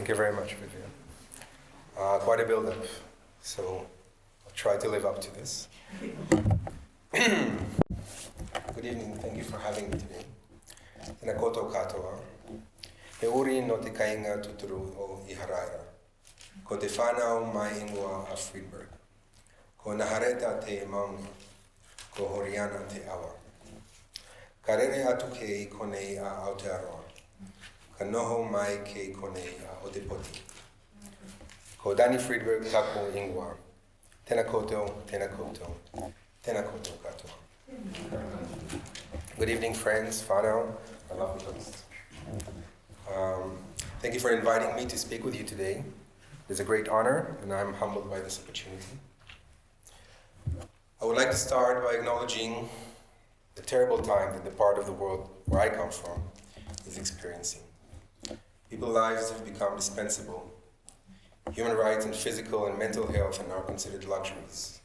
Thank you very much, Vivian. Quite a build-up, so I'll try to live up to this. Good evening, thank you for having me today. Tēnā koutou katoa. He uri no te kainga tuturu o Araiteiuru. Ko te whānau mai ingoa a Fridberg. Ko nahareta te maunga. Ko horiana te awa. Ka rere atu ke I konei a Aotearoa. Ka noho mai ke konei a Otepoti. Ko Daniel Fridberg taku ingoa. Tēnā koutou, tēnā koutou, tēnā koutou katoa. Good evening, friends, whānau, my lovely host. Thank you for inviting me to speak with you today. It's a great honor, and I'm humbled by this opportunity. I would like to start by acknowledging the terrible time that the part of the world where I come from is experiencing. People's lives have become dispensable. Human rights and physical and mental health are now considered luxuries.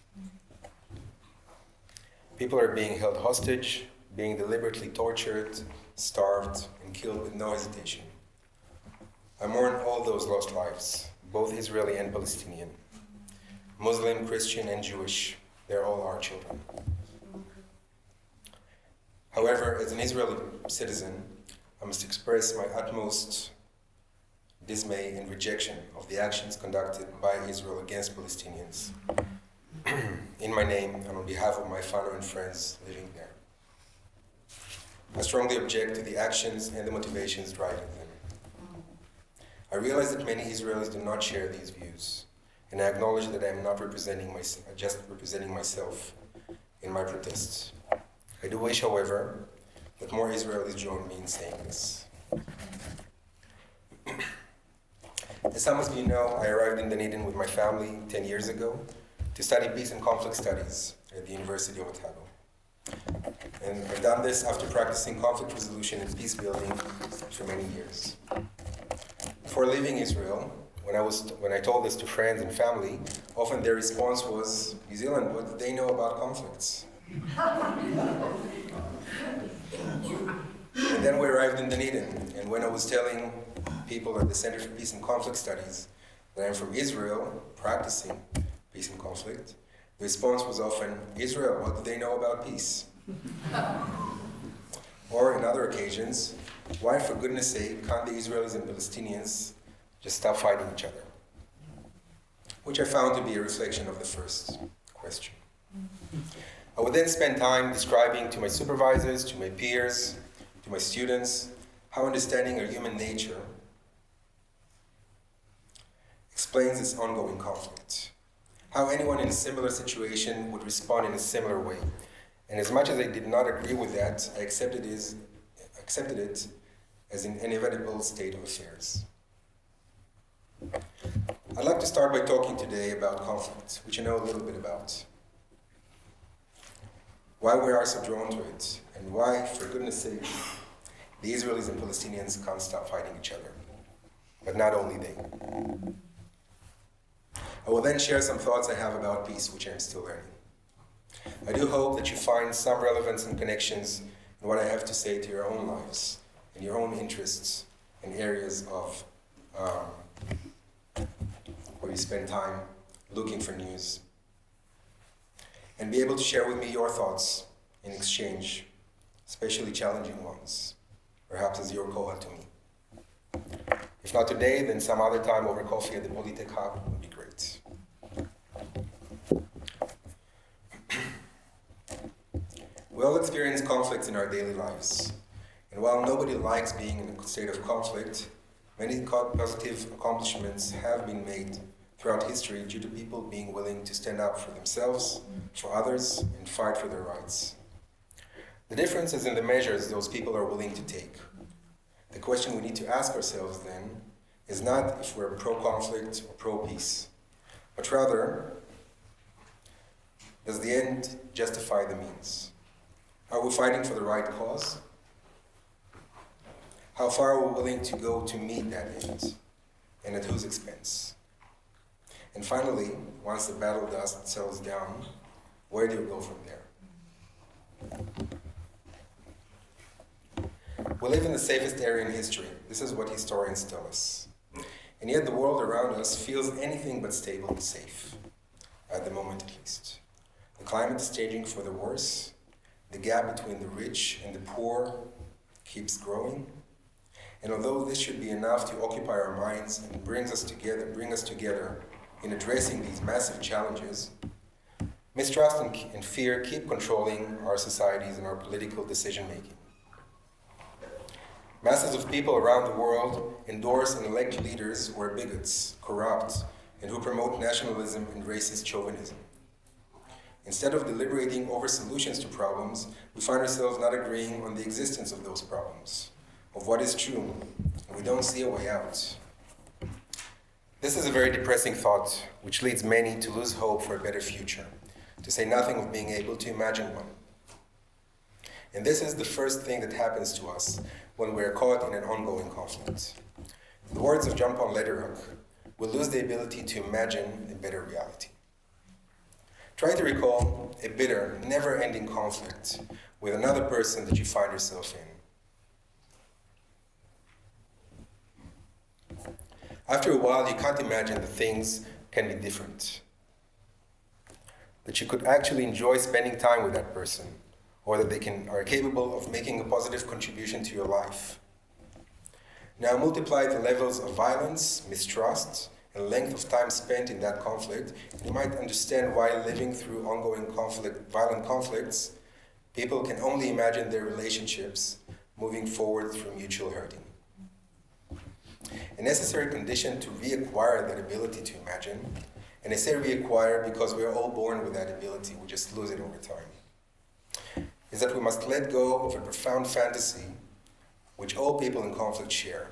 People are being held hostage, being deliberately tortured, starved, and killed with no hesitation. I mourn all those lost lives, both Israeli and Palestinian. Muslim, Christian, and Jewish, they're all our children. However, as an Israeli citizen, I must express my utmost dismay and rejection of the actions conducted by Israel against Palestinians, in my name and on behalf of my family and friends living there. I strongly object to the actions and the motivations driving them. I realize that many Israelis do not share these views, and I acknowledge that I am not just representing myself in my protests. I do wish, however, that more Israelis join me in saying this. As some of you know, I arrived in Dunedin with my family 10 years ago to study peace and conflict studies at the University of Aotearoa. And I've done this after practicing conflict resolution and peace building for many years. Before leaving Israel, when I told this to friends and family, often their response was, New Zealand, what do they know about conflicts? And then we arrived in Dunedin, and when I was telling people at the Center for Peace and Conflict Studies that I'm from Israel, practicing peace and conflict, the response was often, Israel, what do they know about peace? Or in other occasions, why, for goodness sake, can't the Israelis and Palestinians just stop fighting each other? Which I found to be a reflection of the first question. I would then spend time describing to my supervisors, to my peers, to my students, how understanding our human nature explains this ongoing conflict, how anyone in a similar situation would respond in a similar way. And as much as I did not agree with that, I accepted it as an inevitable state of affairs. I'd like to start by talking today about conflict, which I know a little bit about. Why we are so drawn to it, and why, for goodness sake, the Israelis and Palestinians can't stop fighting each other. But not only they. I will then share some thoughts I have about peace, which I'm still learning. I do hope that you find some relevance and connections in what I have to say to your own lives, and your own interests, and areas of where you spend time looking for news. And be able to share with me your thoughts in exchange, especially challenging ones, perhaps as your koha to me. If not today, then some other time over coffee at the Polytech Hub would be great. We all experience conflicts in our daily lives. And while nobody likes being in a state of conflict, many positive accomplishments have been made throughout history due to people being willing to stand up for themselves, for others, and fight for their rights. The difference is in the measures those people are willing to take. The question we need to ask ourselves then is not if we're pro-conflict or pro-peace, but rather, does the end justify the means? Are we fighting for the right cause? How far are we willing to go to meet that end, and at whose expense? And finally, once the battle dust settles down, where do we go from there? We live in the safest area in history. This is what historians tell us. And yet the world around us feels anything but stable and safe, at the moment at least. The climate is changing for the worse. The gap between the rich and the poor keeps growing. And although this should be enough to occupy our minds and bring us together in addressing these massive challenges, mistrust and fear keep controlling our societies and our political decision-making. Masses of people around the world endorse and elect leaders who are bigots, corrupt, and who promote nationalism and racist chauvinism. Instead of deliberating over solutions to problems, we find ourselves not agreeing on the existence of those problems, of what is true, and we don't see a way out. This is a very depressing thought, which leads many to lose hope for a better future, to say nothing of being able to imagine one. And this is the first thing that happens to us when we are caught in an ongoing conflict. In the words of Jean-Paul Lederach, we lose the ability to imagine a better reality. Try to recall a bitter, never-ending conflict with another person that you find yourself in. After a while, you can't imagine that things can be different, that you could actually enjoy spending time with that person, or that they are capable of making a positive contribution to your life. Now multiply the levels of violence, mistrust, and length of time spent in that conflict, and you might understand why living through ongoing violent conflicts, people can only imagine their relationships moving forward through mutual hurting. A necessary condition to reacquire that ability to imagine, and I say reacquire because we are all born with that ability, we just lose it over time, is that we must let go of a profound fantasy which all people in conflict share,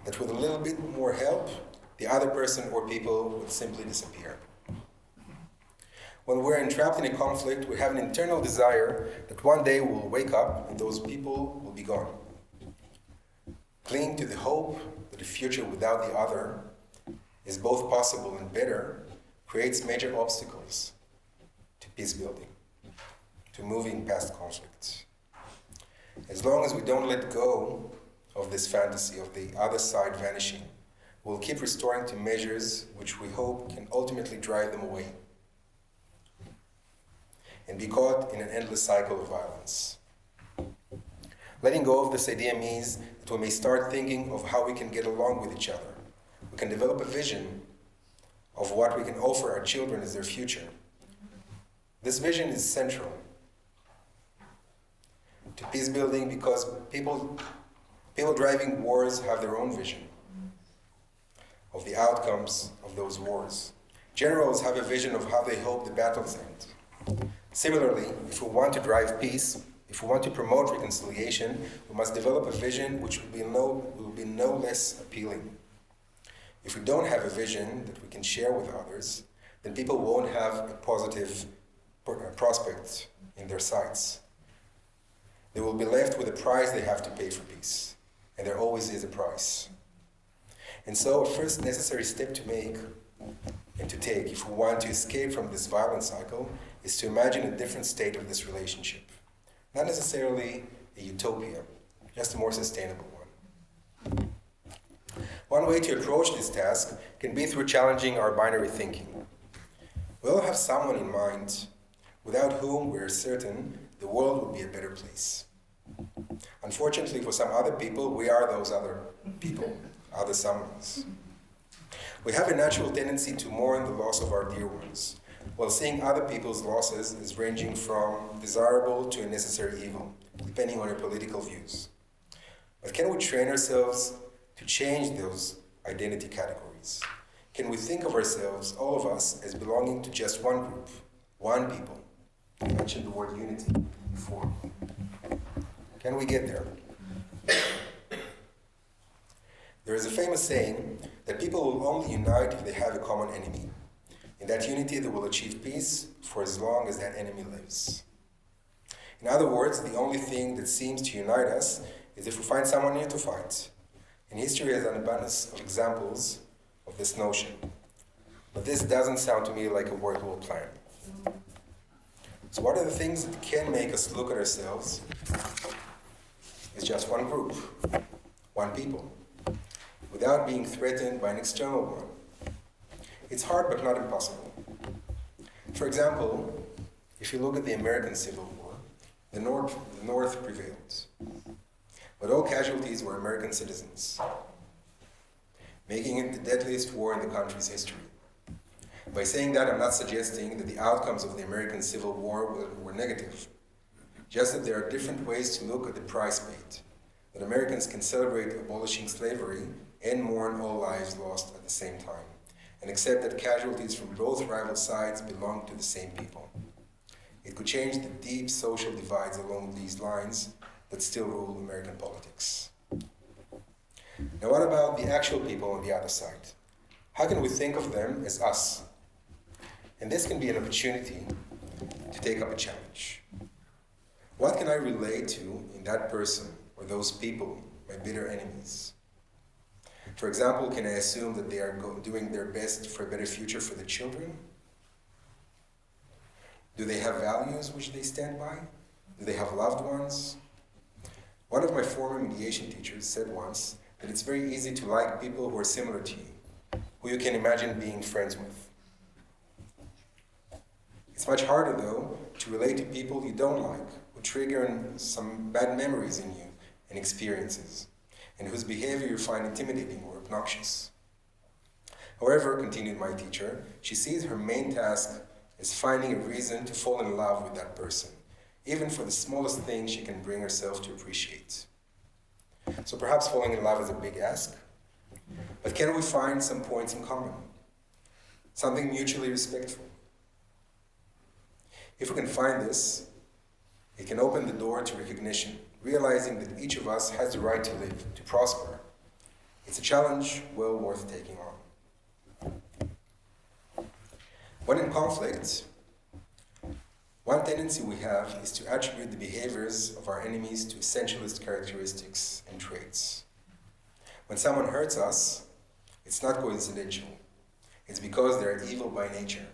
that with a little bit more help, the other person or people would simply disappear. When we're entrapped in a conflict, we have an internal desire that one day we'll wake up and those people will be gone. Clinging to the hope that a future without the other is both possible and better creates major obstacles to peace building, to moving past conflicts. As long as we don't let go of this fantasy of the other side vanishing, we'll keep restoring to measures which we hope can ultimately drive them away and be caught in an endless cycle of violence. Letting go of this idea means that we may start thinking of how we can get along with each other. We can develop a vision of what we can offer our children as their future. This vision is central to peace building because people driving wars have their own vision of the outcomes of those wars. Generals have a vision of how they hope the battles end. Similarly, if we want to drive peace, if we want to promote reconciliation, we must develop a vision which will be no less appealing. If we don't have a vision that we can share with others, then people won't have a positive prospect in their sights. They will be left with a price they have to pay for peace, and there always is a price. And so a first necessary step to make and to take if we want to escape from this violent cycle is to imagine a different state of this relationship. Not necessarily a utopia, just a more sustainable one. One way to approach this task can be through challenging our binary thinking. We all have someone in mind without whom we are certain the world would be a better place. Unfortunately, for some other people, we are those other people, other someones. We have a natural tendency to mourn the loss of our dear ones, while seeing other people's losses as ranging from desirable to a necessary evil, depending on our political views. But can we train ourselves to change those identity categories? Can we think of ourselves, all of us, as belonging to just one group, one people? I mentioned the word unity before. Can we get there? There is a famous saying that people will only unite if they have a common enemy. In that unity, they will achieve peace for as long as that enemy lives. In other words, the only thing that seems to unite us is if we find someone new to fight. And history has an abundance of examples of this notion. But this doesn't sound to me like a workable plan. So what are the things that can make us look at ourselves as just one group, one people? without being threatened by an external one. It's hard but not impossible. For example, if you look at the American Civil War, the North prevailed, but all casualties were American citizens, making it the deadliest war in the country's history. By saying that, I'm not suggesting that the outcomes of the American Civil War were negative, just that there are different ways to look at the price paid, that Americans can celebrate abolishing slavery and mourn all lives lost at the same time, and accept that casualties from both rival sides belong to the same people. It could change the deep social divides along these lines that still rule American politics. Now, what about the actual people on the other side? How can we think of them as us? And this can be an opportunity to take up a challenge. What can I relate to in that person or those people, my bitter enemies? For example, can I assume that they are doing their best for a better future for the children? Do they have values which they stand by? Do they have loved ones? One of my former mediation teachers said once that it's very easy to like people who are similar to you, who you can imagine being friends with. It's much harder, though, to relate to people you don't like, who trigger some bad memories in you and experiences, and whose behavior you find intimidating or obnoxious. However, continued my teacher, she sees her main task as finding a reason to fall in love with that person, even for the smallest thing she can bring herself to appreciate. So perhaps falling in love is a big ask, but can we find some points in common? Something mutually respectful? If we can find this, it can open the door to recognition, realizing that each of us has the right to live, to prosper. It's a challenge well worth taking on. When in conflict, one tendency we have is to attribute the behaviors of our enemies to essentialist characteristics and traits. When someone hurts us, it's not coincidental. It's because they are evil by nature.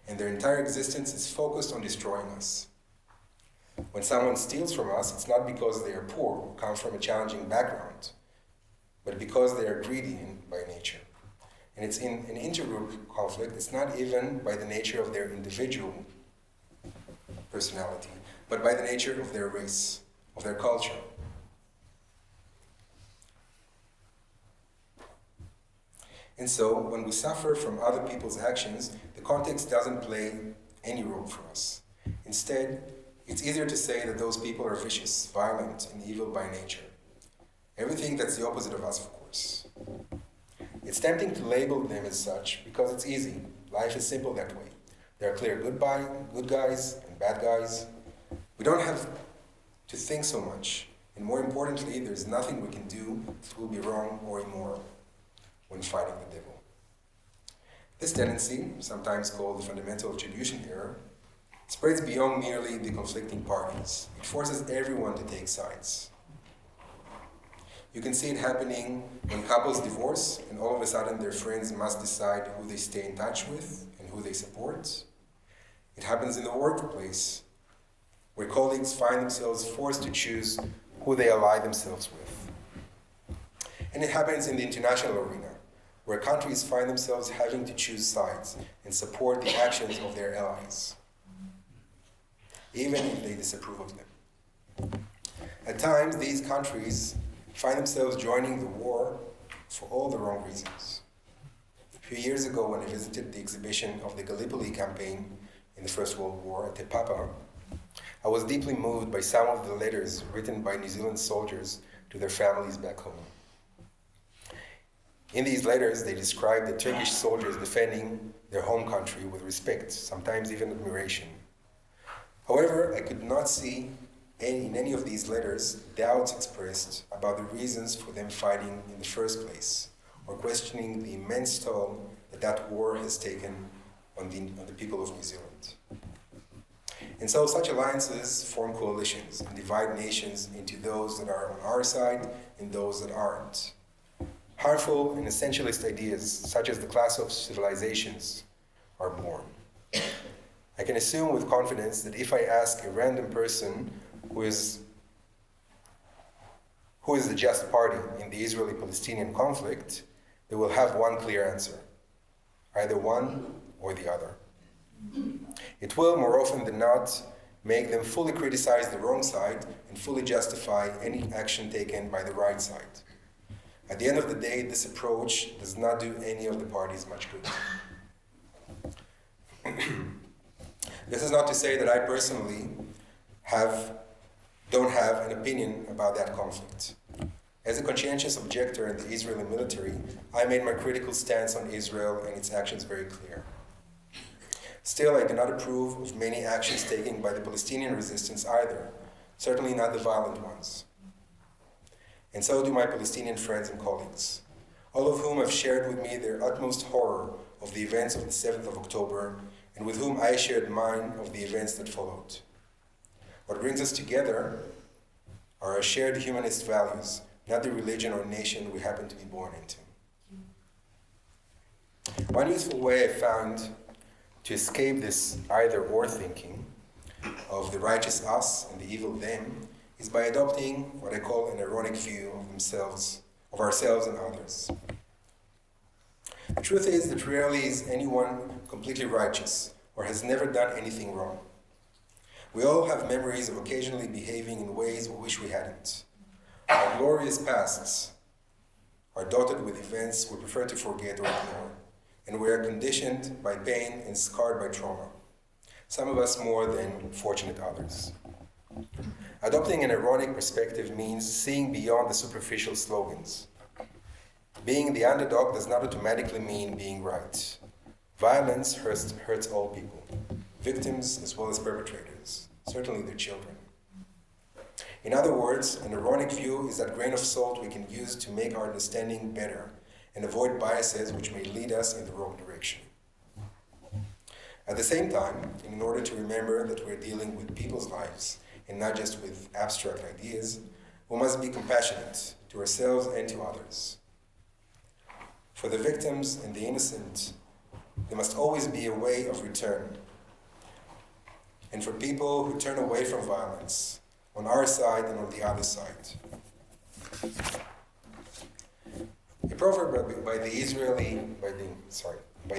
And their entire existence is focused on destroying us. When someone steals from us, it's not because they are poor or come from a challenging background, but because they are greedy by nature. And it's in an intergroup conflict, it's not even by the nature of their individual personality, but by the nature of their race, of their culture. And so, when we suffer from other people's actions, the context doesn't play any role for us. Instead, it's easier to say that those people are vicious, violent, and evil by nature. Everything that's the opposite of us, of course. It's tempting to label them as such because it's easy. Life is simple that way. There are clear good guys and bad guys. We don't have to think so much. And more importantly, there's nothing we can do that will be wrong or immoral when fighting the devil. This tendency, sometimes called the fundamental attribution error, spreads beyond merely the conflicting parties. It forces everyone to take sides. You can see it happening when couples divorce and all of a sudden their friends must decide who they stay in touch with and who they support. It happens in the workplace, where colleagues find themselves forced to choose who they ally themselves with. And it happens in the international arena, where countries find themselves having to choose sides and support the actions of their allies, even if they disapprove of them. At times, these countries find themselves joining the war for all the wrong reasons. A few years ago, when I visited the exhibition of the Gallipoli campaign in the First World War at Te Papa, I was deeply moved by some of the letters written by New Zealand soldiers to their families back home. In these letters, they described the Turkish soldiers defending their home country with respect, sometimes even admiration. However, I could not see in any of these letters doubts expressed about the reasons for them fighting in the first place, or questioning the immense toll that war has taken on the people of New Zealand. And so such alliances form coalitions and divide nations into those that are on our side and those that aren't. Harmful and essentialist ideas, such as the class of civilizations, are born. I can assume with confidence that if I ask a random person who who is the just party in the Israeli-Palestinian conflict, they will have one clear answer: either one or the other. It will, more often than not, make them fully criticize the wrong side and fully justify any action taken by the right side. At the end of the day, this approach does not do any of the parties much good. This is not to say that I personally don't have an opinion about that conflict. As a conscientious objector in the Israeli military, I made my critical stance on Israel and its actions very clear. Still, I do not approve of many actions taken by the Palestinian resistance either, certainly not the violent ones. And so do my Palestinian friends and colleagues, all of whom have shared with me their utmost horror of the events of the 7th of October, and with whom I shared mine of the events that followed. What brings us together are our shared humanist values, not the religion or nation we happen to be born into. One useful way I found to escape this either-or thinking of the righteous us and the evil them is by adopting what I call an ironic view of ourselves and others. The truth is that rarely is anyone completely righteous or has never done anything wrong. We all have memories of occasionally behaving in ways we wish we hadn't. Our glorious pasts are dotted with events we prefer to forget or ignore, and we are conditioned by pain and scarred by trauma, some of us more than fortunate others. Adopting an ironic perspective means seeing beyond the superficial slogans. Being the underdog does not automatically mean being right. Violence hurts all people, victims as well as perpetrators, certainly their children. In other words, an ironic view is that grain of salt we can use to make our understanding better and avoid biases which may lead us in the wrong direction. At the same time, in order to remember that we're dealing with people's lives and not just with abstract ideas, we must be compassionate to ourselves and to others. For the victims and the innocent, there must always be a way of return. And for people who turn away from violence, on our side and on the other side. A proverb by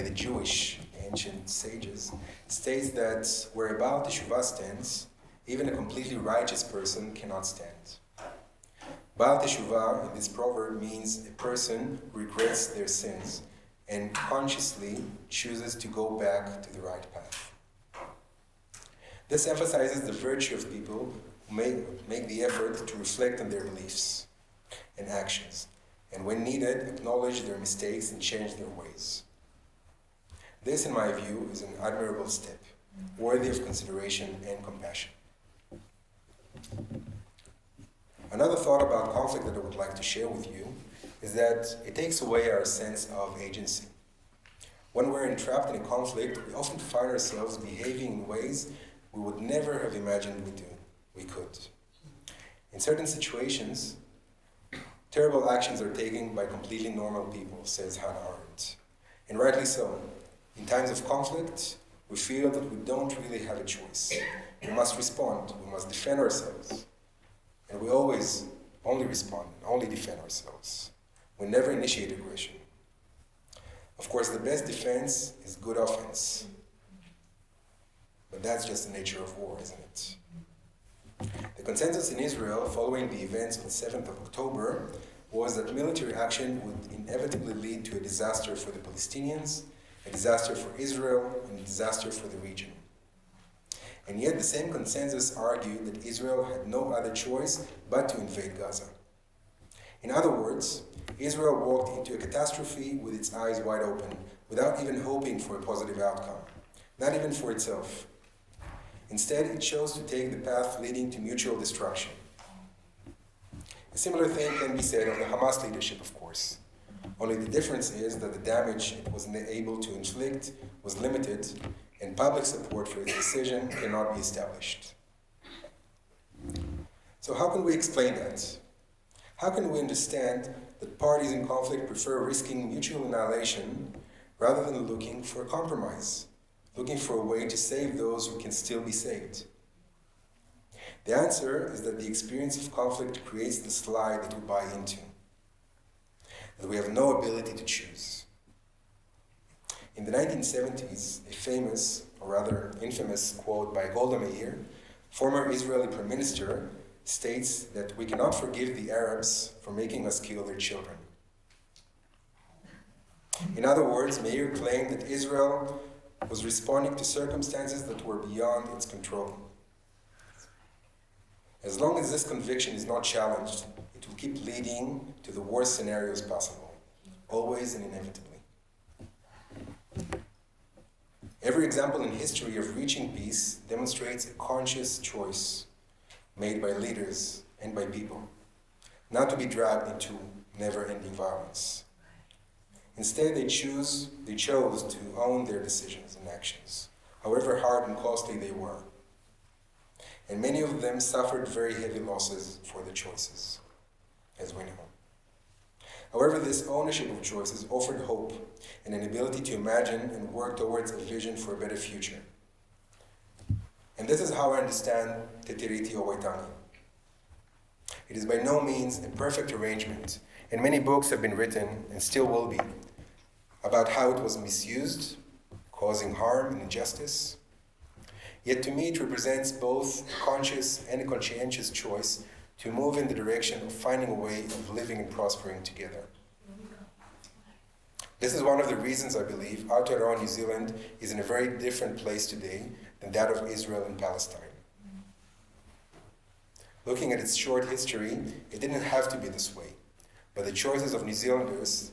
the Jewish ancient sages states that where Baal Teshuvah stands, even a completely righteous person cannot stand. Baal Teshuvah in this proverb means a person who regrets their sins and consciously chooses to go back to the right path. This emphasizes the virtue of people who make the effort to reflect on their beliefs and actions, and when needed, acknowledge their mistakes and change their ways. This, in my view, is an admirable step, worthy of consideration and compassion. Another thought about conflict that I would like to share with you is that it takes away our sense of agency. When we're entrapped in a conflict, we often find ourselves behaving in ways we would never have imagined we could. In certain situations, terrible actions are taken by completely normal people, says Hannah Arendt. And rightly so. In times of conflict, we feel that we don't really have a choice. We must respond, we must defend ourselves. And we always only respond, only defend ourselves. We never initiate aggression. Of course, the best defense is good offense. But that's just the nature of war, isn't it? The consensus in Israel following the events of the 7th of October was that military action would inevitably lead to a disaster for the Palestinians, a disaster for Israel, and a disaster for the region. And yet the same consensus argued that Israel had no other choice but to invade Gaza. In other words, Israel walked into a catastrophe with its eyes wide open, without even hoping for a positive outcome, not even for itself. Instead, it chose to take the path leading to mutual destruction. A similar thing can be said of the Hamas leadership, of course. Only the difference is that the damage it was able to inflict was limited, and public support for its decision cannot be established. So how can we explain that? How can we understand that parties in conflict prefer risking mutual annihilation rather than looking for a compromise, looking for a way to save those who can still be saved? The answer is that the experience of conflict creates the slide that we buy into, that we have no ability to choose. In the 1970s, a famous, or rather infamous, quote by Golda Meir, former Israeli Prime Minister, states that we cannot forgive the Arabs for making us kill their children. In other words, Meir claimed that Israel was responding to circumstances that were beyond its control. As long as this conviction is not challenged, it will keep leading to the worst scenarios possible, always and inevitably. Every example in history of reaching peace demonstrates a conscious choice made by leaders and by people, not to be dragged into never-ending violence. Instead, they chose to own their decisions and actions, however hard and costly they were. And many of them suffered very heavy losses for the choices, as we know. However, this ownership of choices offered hope and an ability to imagine and work towards a vision for a better future. And this is how I understand Te Tiriti o Waitangi. It is by no means a perfect arrangement, and many books have been written, and still will be, about how it was misused, causing harm and injustice. Yet to me it represents both a conscious and a conscientious choice to move in the direction of finding a way of living and prospering together. This is one of the reasons I believe Aotearoa, New Zealand is in a very different place today than that of Israel and Palestine. Looking at its short history, it didn't have to be this way, but the choices of New Zealanders,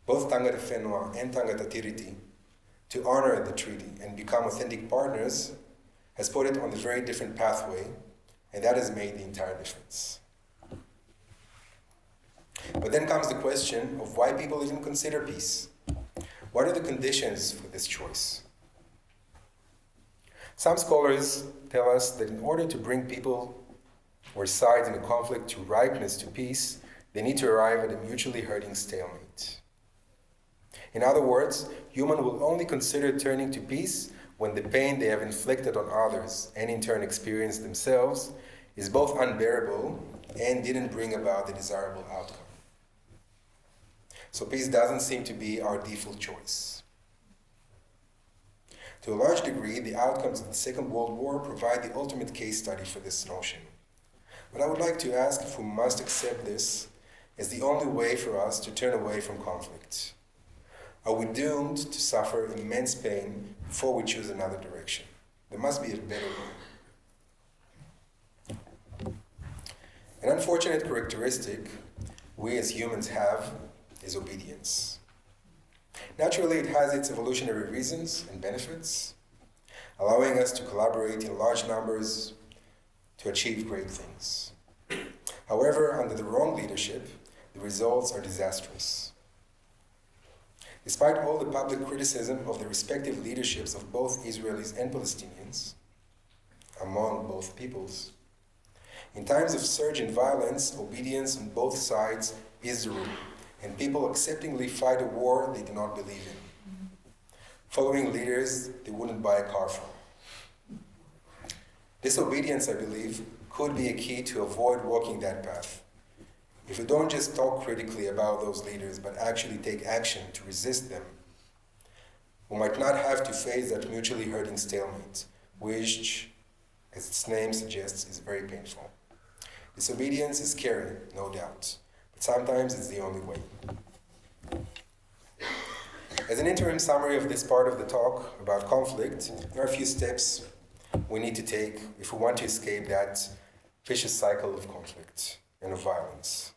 both Tangata Whenua and Tangata Tiriti, to honor the treaty and become authentic partners has put it on a very different pathway, and that has made the entire difference. But then comes the question of why people even consider peace. What are the conditions for this choice? Some scholars tell us that in order to bring people or sides in a conflict to ripeness to peace, they need to arrive at a mutually hurting stalemate. In other words, human will only consider turning to peace when the pain they have inflicted on others and in turn experienced themselves is both unbearable and didn't bring about the desirable outcome. So peace doesn't seem to be our default choice. To a large degree, the outcomes of the Second World War provide the ultimate case study for this notion. But I would like to ask if we must accept this as the only way for us to turn away from conflict. Are we doomed to suffer immense pain before we choose another direction? There must be a better way. An unfortunate characteristic we as humans have is obedience. Naturally, it has its evolutionary reasons and benefits, allowing us to collaborate in large numbers to achieve great things. However, under the wrong leadership, the results are disastrous. Despite all the public criticism of the respective leaderships of both Israelis and Palestinians, among both peoples, in times of surge in violence, obedience on both sides is the rule, and people acceptingly fight a war they do not believe in, following leaders they wouldn't buy a car from. This obedience, I believe, could be a key to avoid walking that path. If we don't just talk critically about those leaders, but actually take action to resist them, we might not have to face that mutually hurting stalemate, which, as its name suggests, is very painful. Disobedience is scary, no doubt, but sometimes it's the only way. As an interim summary of this part of the talk about conflict, there are a few steps we need to take if we want to escape that vicious cycle of conflict and of violence.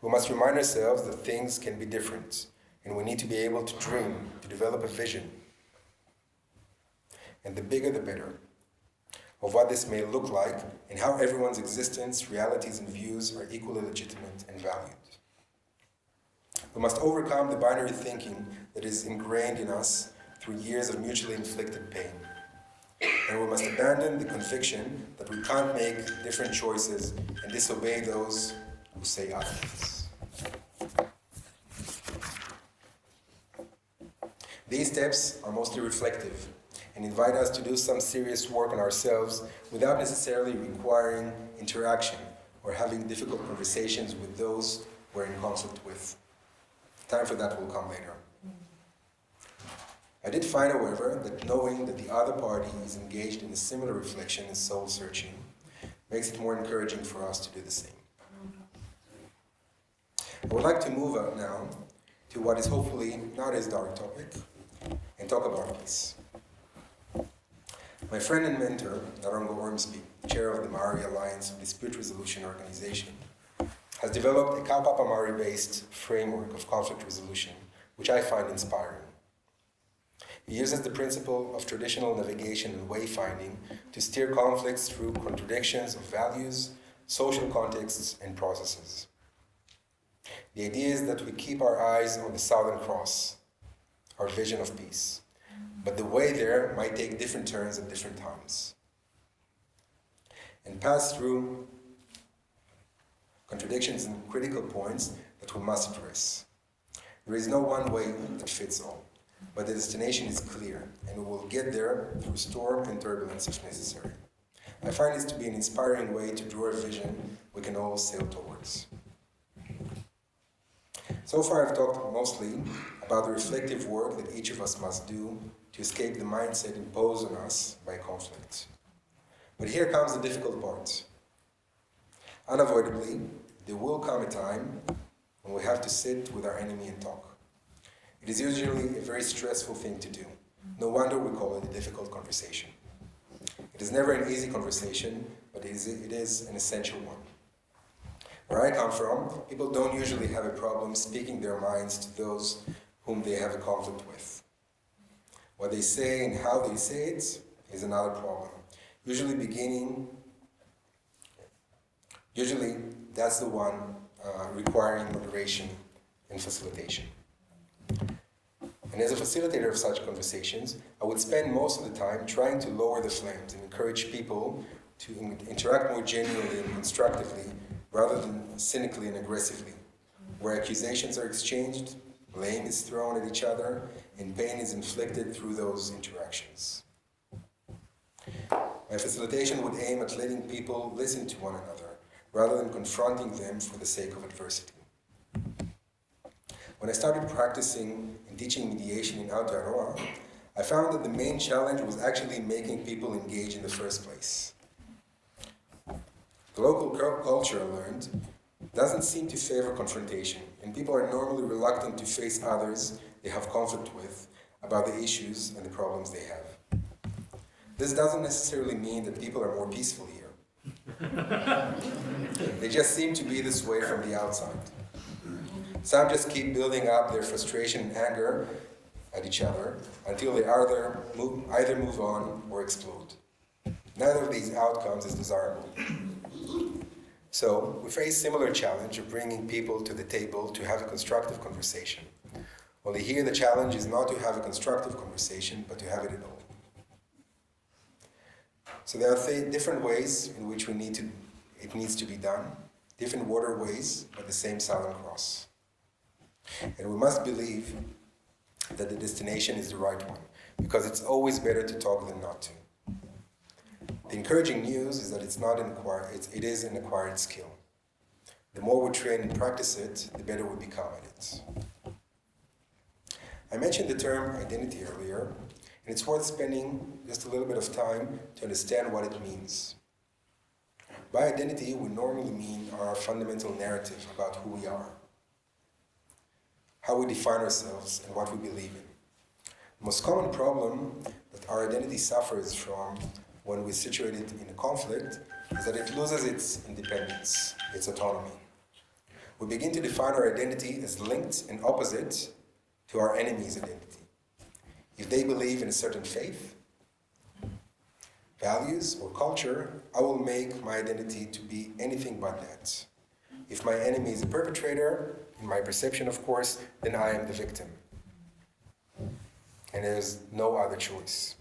We must remind ourselves that things can be different, and we need to be able to dream, to develop a vision. And the bigger the better, of what this may look like and how everyone's existence, realities, and views are equally legitimate and valued. We must overcome the binary thinking that is ingrained in us through years of mutually inflicted pain. And we must abandon the conviction that we can't make different choices and disobey those who say otherwise. These steps are mostly reflective and invite us to do some serious work on ourselves without necessarily requiring interaction or having difficult conversations with those we're in conflict with. Time for that will come later. I did find, however, that knowing that the other party is engaged in a similar reflection and soul-searching makes it more encouraging for us to do the same. I would like to move on now to what is hopefully not as dark topic and talk about peace. My friend and mentor, Narongo Ormsby, chair of the Marae Alliance of Dispute Resolution Organization, has developed a Kaupapa Marae-based framework of conflict resolution, which I find inspiring. He uses the principle of traditional navigation and wayfinding to steer conflicts through contradictions of values, social contexts, and processes. The idea is that we keep our eyes on the Southern Cross, our vision of peace, but the way there might take different turns at different times, and pass through contradictions and critical points that we must address. There is no one way that fits all, but the destination is clear, and we will get there through storm and turbulence if necessary. I find this to be an inspiring way to draw a vision we can all sail towards. So far I've talked mostly about the reflective work that each of us must do to escape the mindset imposed on us by conflict. But here comes the difficult part. Unavoidably, there will come a time when we have to sit with our enemy and talk. It is usually a very stressful thing to do. No wonder we call it a difficult conversation. It is never an easy conversation, but it is an essential one. Where I come from, people don't usually have a problem speaking their minds to those whom they have a conflict with. What they say and how they say it is another problem. Usually that's the one requiring moderation and facilitation. And as a facilitator of such conversations, I would spend most of the time trying to lower the flames and encourage people to interact more genuinely and constructively rather than cynically and aggressively, where accusations are exchanged, blame is thrown at each other, and pain is inflicted through those interactions. My facilitation would aim at letting people listen to one another, rather than confronting them for the sake of adversity. When I started practicing and teaching mediation in Aotearoa, I found that the main challenge was actually making people engage in the first place. The local culture, I learned, doesn't seem to favor confrontation, and people are normally reluctant to face others they have conflict with about the issues and the problems they have. This doesn't necessarily mean that people are more peaceful here. They just seem to be this way from the outside. Some just keep building up their frustration and anger at each other until they either move on or explode. Neither of these outcomes is desirable. So we face a similar challenge of bringing people to the table to have a constructive conversation. Only here the challenge is not to have a constructive conversation, but to have it at all. So there are different ways in which it needs to be done, different waterways, but the same Southern Cross. And we must believe that the destination is the right one, because it's always better to talk than not to. The encouraging news is that it is an acquired skill. The more we train and practice it, the better we become at it. I mentioned the term identity earlier, and it's worth spending just a little bit of time to understand what it means. By identity, we normally mean our fundamental narrative about who we are, how we define ourselves, and what we believe in. The most common problem that our identity suffers from when we're situated in a conflict is that it loses its independence, its autonomy. We begin to define our identity as linked and opposite to our enemy's identity. If they believe in a certain faith, values, or culture, I will make my identity to be anything but that. If my enemy is a perpetrator, in my perception, of course, then I am the victim. And there's no other choice.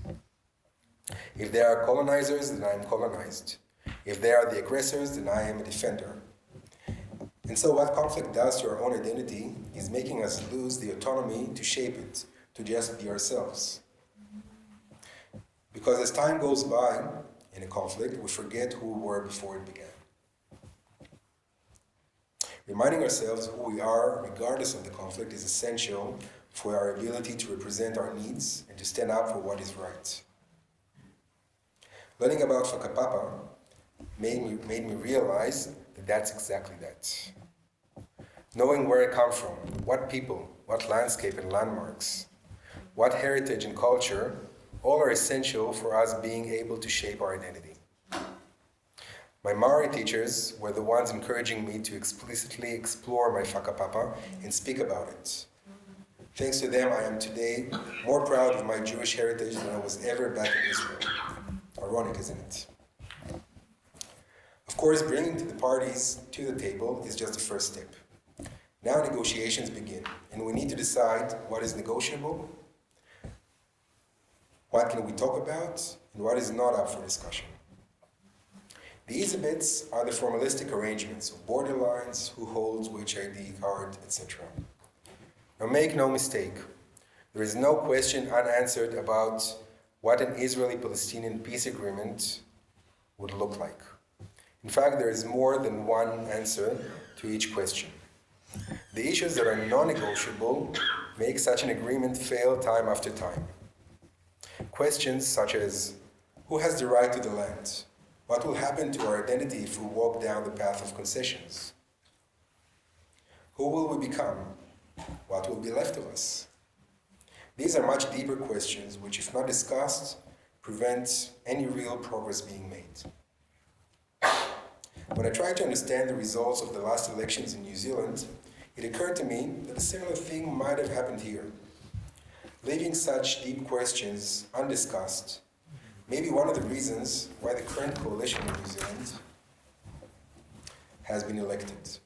If they are colonizers, then I am colonized. If they are the aggressors, then I am a defender. And so what conflict does to our own identity is making us lose the autonomy to shape it, to just be ourselves. Because as time goes by in a conflict, we forget who we were before it began. Reminding ourselves who we are, regardless of the conflict, is essential for our ability to represent our needs and to stand up for what is right. Learning about whakapapa made me realize that that's exactly that. Knowing where I come from, what people, what landscape and landmarks, what heritage and culture, all are essential for us being able to shape our identity. My Marae teachers were the ones encouraging me to explicitly explore my whakapapa and speak about it. Thanks to them, I am today more proud of my Jewish heritage than I was ever back in Israel. Ironic, isn't it? Of course, bringing the parties to the table is just the first step. Now negotiations begin, and we need to decide what is negotiable, what can we talk about, and what is not up for discussion. The easy bits are the formalistic arrangements of borderlines, who holds which ID card, etc. Now make no mistake, there is no question unanswered about what an Israeli-Palestinian peace agreement would look like. In fact, there is more than one answer to each question. The issues that are non-negotiable make such an agreement fail time after time. Questions such as, who has the right to the land? What will happen to our identity if we walk down the path of concessions? Who will we become? What will be left of us? These are much deeper questions which, if not discussed, prevent any real progress being made. When I tried to understand the results of the last elections in New Zealand, it occurred to me that a similar thing might have happened here. Leaving such deep questions undiscussed may be one of the reasons why the current coalition in New Zealand has been elected,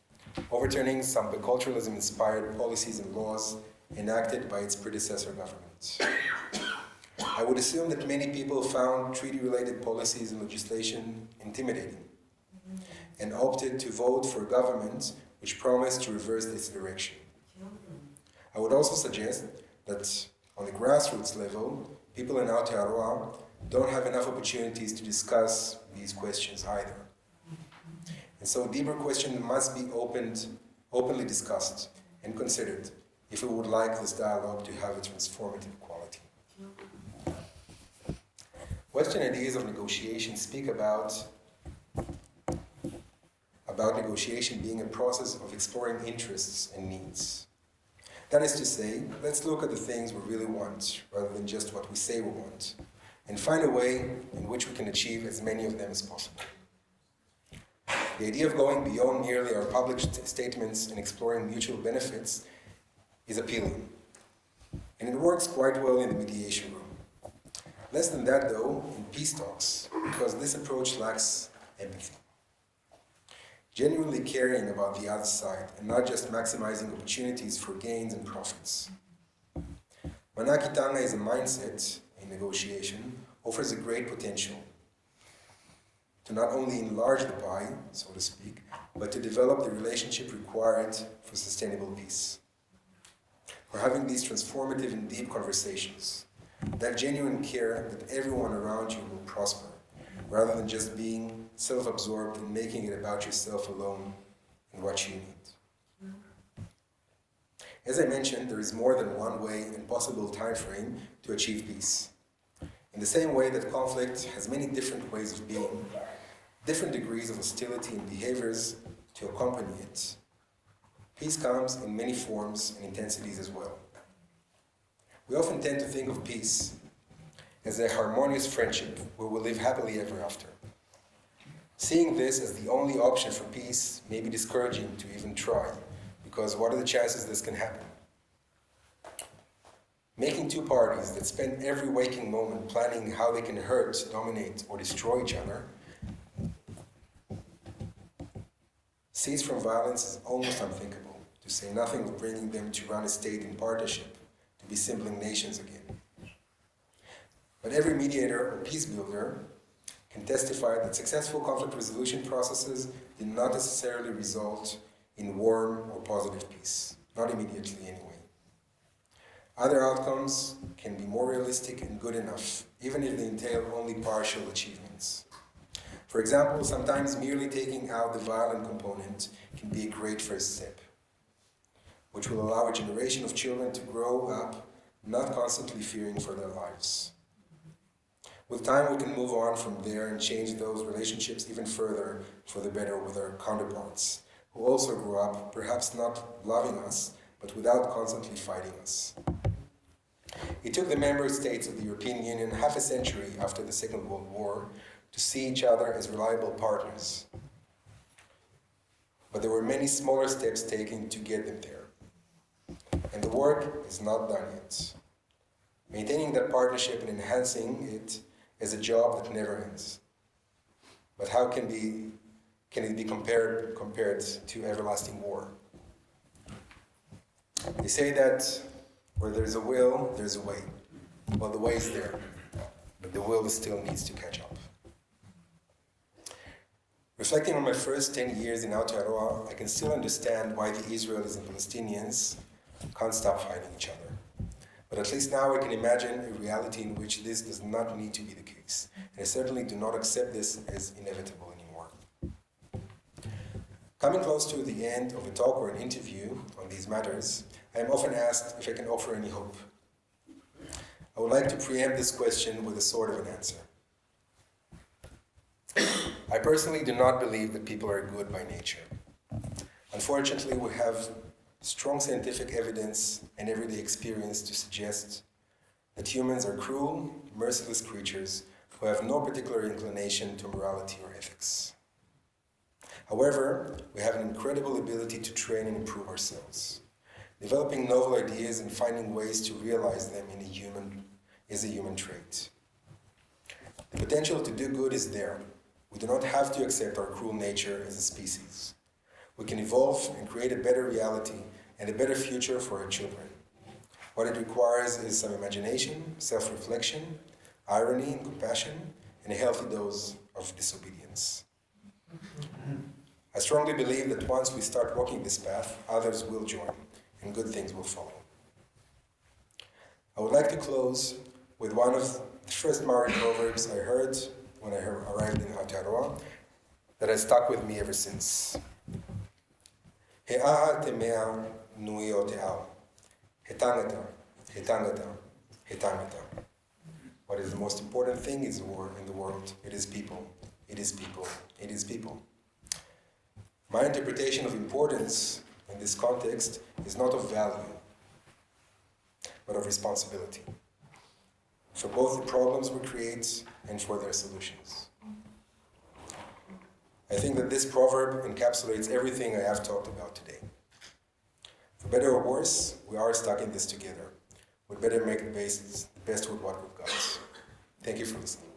overturning some biculturalism-inspired policies and laws enacted by its predecessor government. I would assume that many people found treaty-related policies and legislation intimidating and opted to vote for a government which promised to reverse this direction. I would also suggest that on the grassroots level, people in Aotearoa don't have enough opportunities to discuss these questions either. And so deeper questions must be openly discussed and considered if we would like this dialogue to have a transformative quality. Western ideas of negotiation speak about negotiation being a process of exploring interests and needs. That is to say, let's look at the things we really want, rather than just what we say we want, and find a way in which we can achieve as many of them as possible. The idea of going beyond merely our public statements and exploring mutual benefits is appealing, and it works quite well in the mediation room. Less than that, though, in peace talks, because this approach lacks empathy. Genuinely caring about the other side and not just maximizing opportunities for gains and profits. Manakitanga as a mindset in negotiation offers a great potential to not only enlarge the pie, so to speak, but to develop the relationship required for sustainable peace. For having these transformative and deep conversations, that genuine care that everyone around you will prosper, rather than just being self-absorbed and making it about yourself alone and what you need. As I mentioned, there is more than one way and possible time frame to achieve peace. In the same way that conflict has many different ways of being, different degrees of hostility and behaviors to accompany it, peace comes in many forms and intensities as well. We often tend to think of peace as a harmonious friendship where we live happily ever after. Seeing this as the only option for peace may be discouraging to even try, because what are the chances this can happen? Making two parties that spend every waking moment planning how they can hurt, dominate, or destroy each other cease from violence is almost unthinkable, to say nothing of bringing them to run a state in partnership, to be sibling nations again. But every mediator or peace builder can testify that successful conflict resolution processes did not necessarily result in warm or positive peace, not immediately anyway. Other outcomes can be more realistic and good enough, even if they entail only partial achievements. For example, sometimes merely taking out the violent component can be a great first step, which will allow a generation of children to grow up not constantly fearing for their lives. With time, we can move on from there and change those relationships even further for the better with our counterparts, who also grew up, perhaps not loving us, but without constantly fighting us. It took the member states of the European Union half a century after the Second World War to see each other as reliable partners. But there were many smaller steps taken to get them there. And the work is not done yet. Maintaining that partnership and enhancing it is a job that never ends. But how can it be compared to everlasting war? They say that where there's a will, there's a way. Well, the way is there, but the will still needs to catch up. Reflecting on my first 10 years in Aotearoa, I can still understand why the Israelis and Palestinians can't stop fighting each other. But at least now I can imagine a reality in which this does not need to be the case. And I certainly do not accept this as inevitable anymore. Coming close to the end of a talk or an interview on these matters, I am often asked if I can offer any hope. I would like to preempt this question with a sort of an answer. I personally do not believe that people are good by nature. Unfortunately, we have strong scientific evidence and everyday experience to suggest that humans are cruel, merciless creatures who have no particular inclination to morality or ethics. However, we have an incredible ability to train and improve ourselves. Developing novel ideas and finding ways to realize them is a human trait. The potential to do good is there. We do not have to accept our cruel nature as a species. We can evolve and create a better reality and a better future for our children. What it requires is some imagination, self-reflection, irony and compassion, and a healthy dose of disobedience. I strongly believe that once we start walking this path, others will join, and good things will follow. I would like to close with one of the first Marae proverbs I heard when I arrived in Aotearoa that has stuck with me ever since. He aha te mea nui o te ao. He tangata, he tangata, he tangata. What is the most important thing in the world? It is people. It is people. It is people. My interpretation of importance in this context is not of value, but of responsibility, for both the problems we create and for their solutions. I think that this proverb encapsulates everything I have talked about today. For better or worse, we are stuck in this together. We'd better make the best with what we've got. Thank you for listening.